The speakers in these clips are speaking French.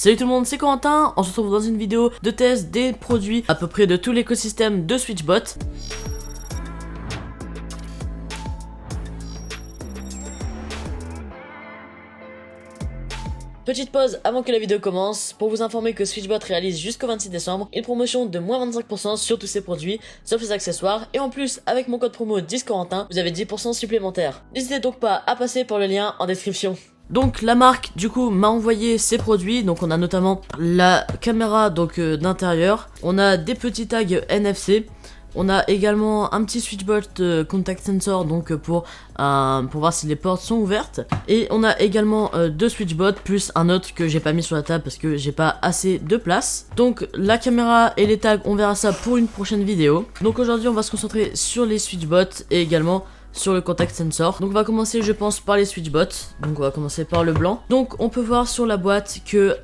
Salut tout le monde, c'est Corentin, on se retrouve dans une vidéo de test des produits à peu près de tout l'écosystème de SwitchBot. Petite pause avant que la vidéo commence, pour vous informer que SwitchBot réalise jusqu'au 26 décembre une promotion de moins 25% sur tous ses produits, sauf les accessoires, et en plus, avec mon code promo 10Corentin, vous avez 10% supplémentaire. N'hésitez donc pas à passer par le lien en description. Donc la marque du coup m'a envoyé ses produits, donc on a notamment la caméra donc d'intérieur, on a des petits tags NFC, on a également un petit SwitchBot contact sensor donc pour voir si les portes sont ouvertes, et on a également deux SwitchBot plus un autre que j'ai pas mis sur la table parce que j'ai pas assez de place. Donc la caméra et les tags, on verra ça pour une prochaine vidéo. Donc aujourd'hui on va se concentrer sur les SwitchBot et également sur le contact sensor. Donc on va commencer je pense par les SwitchBot. Donc on va commencer par le blanc. Donc on peut voir sur la boîte que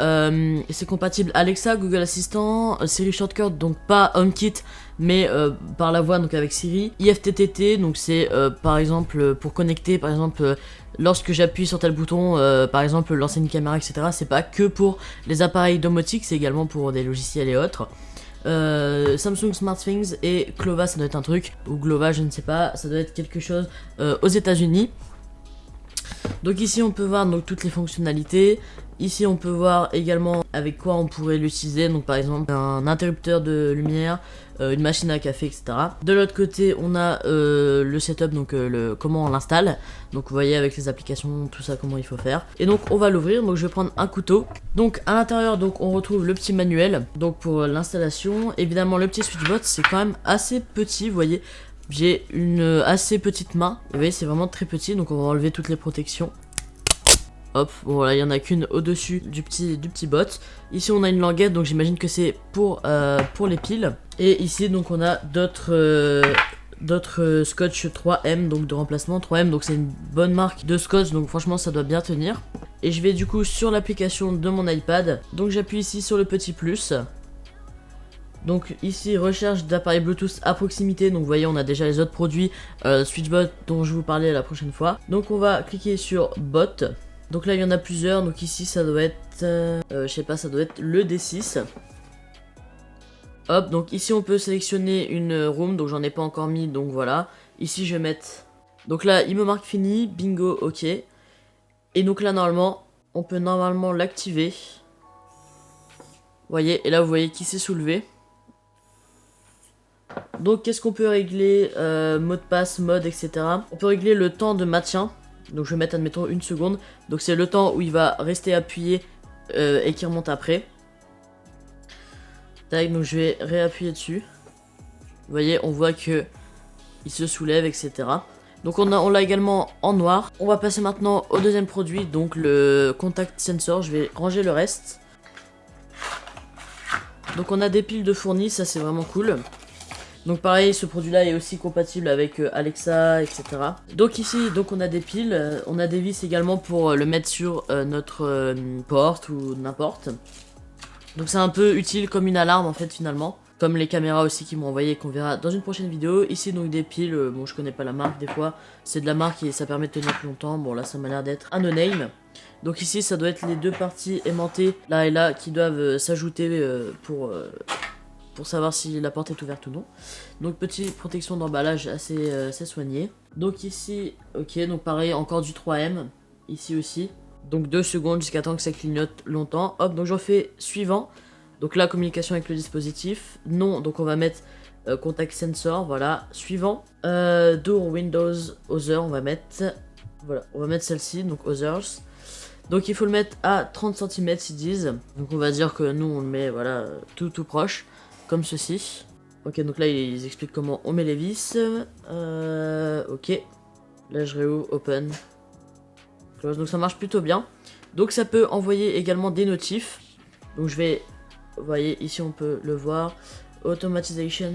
c'est compatible Alexa, Google Assistant, Siri Shortcut, donc pas HomeKit mais par la voix, donc avec Siri. IFTTT, donc c'est par exemple pour connecter, par exemple lorsque j'appuie sur tel bouton, par exemple lancer une caméra, etc. C'est pas que pour les appareils domotiques, c'est également pour des logiciels et autres. Samsung SmartThings et Clova, ça doit être un truc, ou Glova, je ne sais pas, ça doit être quelque chose aux États-Unis. Donc ici on peut voir donc toutes les fonctionnalités. Ici on peut voir également avec quoi on pourrait l'utiliser, donc par exemple un interrupteur de lumière, une machine à café, etc. De l'autre côté on a le setup, donc comment on l'installe. Donc vous voyez avec les applications, tout ça, comment il faut faire. Et donc on va l'ouvrir, donc je vais prendre un couteau. Donc à l'intérieur donc on retrouve le petit manuel, donc pour l'installation. Évidemment le petit SwitchBot c'est quand même assez petit, vous voyez. J'ai une assez petite main, vous voyez c'est vraiment très petit, donc on va enlever toutes les protections. Hop, bon voilà, il y en a qu'une au-dessus du petit bot. Ici on a une languette, donc j'imagine que c'est pour les piles. Et ici donc on a d'autres scotch 3M, donc de remplacement 3M, donc c'est une bonne marque de scotch, donc franchement ça doit bien tenir. Et je vais du coup sur l'application de mon iPad, donc j'appuie ici sur le petit plus. Donc ici recherche d'appareils Bluetooth à proximité, donc vous voyez on a déjà les autres produits SwitchBot dont je vous parlais la prochaine fois. Donc on va cliquer sur bot. Donc là il y en a plusieurs, donc ici ça doit être, je sais pas, ça doit être le D6. Hop, donc ici on peut sélectionner une room, donc j'en ai pas encore mis, donc voilà. Ici je vais mettre, donc là il me marque fini, bingo, ok. Et donc là normalement, on peut normalement l'activer. Vous voyez, et là vous voyez qu'il s'est soulevé. Donc qu'est-ce qu'on peut régler, mot de passe, mode, etc. On peut régler le temps de maintien. Donc je vais mettre admettons une seconde. Donc c'est le temps où il va rester appuyé et qui remonte après. Tac, donc je vais réappuyer dessus. Vous voyez, on voit que il se soulève, etc. Donc on l'a également en noir. On va passer maintenant au deuxième produit, donc le contact sensor. Je vais ranger le reste. Donc on a des piles de fournis, ça c'est vraiment cool. Donc pareil, ce produit là est aussi compatible avec Alexa, etc. Donc ici donc on a des piles, on a des vis également pour le mettre sur notre porte ou n'importe. Donc c'est un peu utile comme une alarme en fait finalement. Comme les caméras aussi qui m'ont envoyé et qu'on verra dans une prochaine vidéo. Ici donc des piles, bon je connais pas la marque, des fois c'est de la marque et ça permet de tenir plus longtemps. Bon là ça m'a l'air d'être un no-name. Donc ici ça doit être les deux parties aimantées là et là qui doivent s'ajouter pour savoir si la porte est ouverte ou non. Donc petite protection d'emballage assez soignée. Donc ici, ok, donc pareil, encore du 3M, ici aussi. Donc 2 secondes jusqu'à temps que ça clignote longtemps. Hop, donc j'en fais suivant. Donc là, communication avec le dispositif. Non, donc on va mettre contact sensor, voilà. Suivant, door, windows, other, on va mettre, voilà, on va mettre celle-ci, donc others. Donc il faut le mettre à 30 cm s'ils disent. Donc on va dire que nous on le met, voilà, tout proche. Comme ceci. Ok, donc là ils expliquent comment on met les vis. Ok. Là je réouvre, open. Close. Donc ça marche plutôt bien. Donc ça peut envoyer également des notifs. Donc je vais, vous voyez ici on peut le voir. Automatization.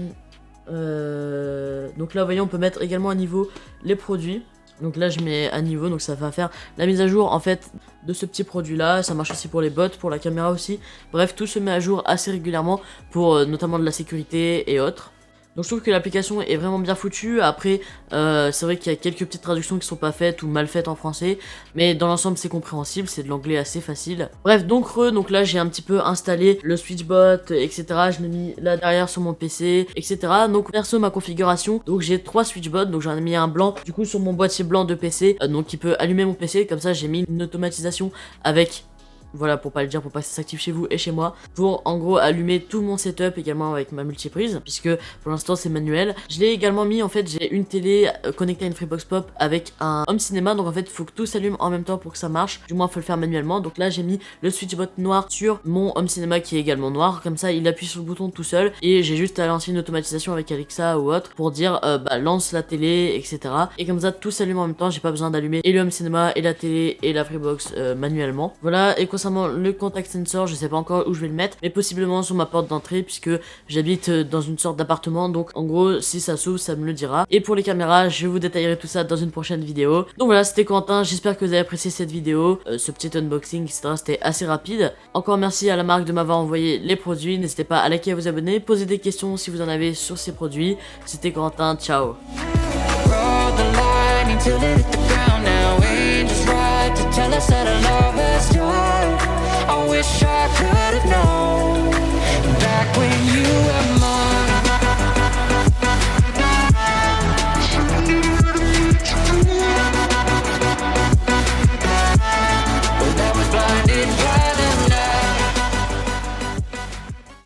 Donc là vous voyez on peut mettre également à niveau les produits. Donc là je mets à niveau, donc ça va faire la mise à jour en fait de ce petit produit là. Ça marche aussi pour les bots, pour la caméra aussi. Bref, tout se met à jour assez régulièrement pour notamment de la sécurité et autres. Donc je trouve que l'application est vraiment bien foutue. Après c'est vrai qu'il y a quelques petites traductions qui sont pas faites ou mal faites en français, mais dans l'ensemble c'est compréhensible, c'est de l'anglais assez facile. Bref, donc là j'ai un petit peu installé le Switchbot, etc. Je l'ai mis là derrière sur mon PC, etc. Donc perso ma configuration, donc j'ai 3 Switchbots, donc j'en ai mis un blanc du coup sur mon boîtier blanc de PC, donc qui peut allumer mon PC. Comme ça j'ai mis une automatisation avec, voilà, pour pas le dire, pour pas que ça s'active chez vous et chez moi, pour en gros allumer tout mon setup également avec ma multiprise, puisque pour l'instant c'est manuel. Je l'ai également mis, en fait j'ai une télé connectée à une Freebox Pop avec un home cinéma, donc en fait il faut que tout s'allume en même temps pour que ça marche, du moins faut le faire manuellement. Donc là j'ai mis le Switchbot noir sur mon home cinéma qui est également noir, comme ça il appuie sur le bouton tout seul et j'ai juste à lancer une automatisation avec Alexa ou autre pour dire bah lance la télé, etc. Et comme ça tout s'allume en même temps, j'ai pas besoin d'allumer et le home cinéma et la télé et la Freebox manuellement. Voilà. Et concernant le contact sensor, je sais pas encore où je vais le mettre, mais possiblement sur ma porte d'entrée puisque j'habite dans une sorte d'appartement, donc en gros si ça s'ouvre ça me le dira. Et pour les caméras, je vous détaillerai tout ça dans une prochaine vidéo. Donc voilà, c'était Quentin, j'espère que vous avez apprécié cette vidéo, ce petit unboxing, etc. C'était assez rapide. Encore merci à la marque de m'avoir envoyé les produits, n'hésitez pas à liker et à vous abonner, poser des questions si vous en avez sur ces produits. C'était Quentin, ciao. Tell us that our love is done. I wish I could have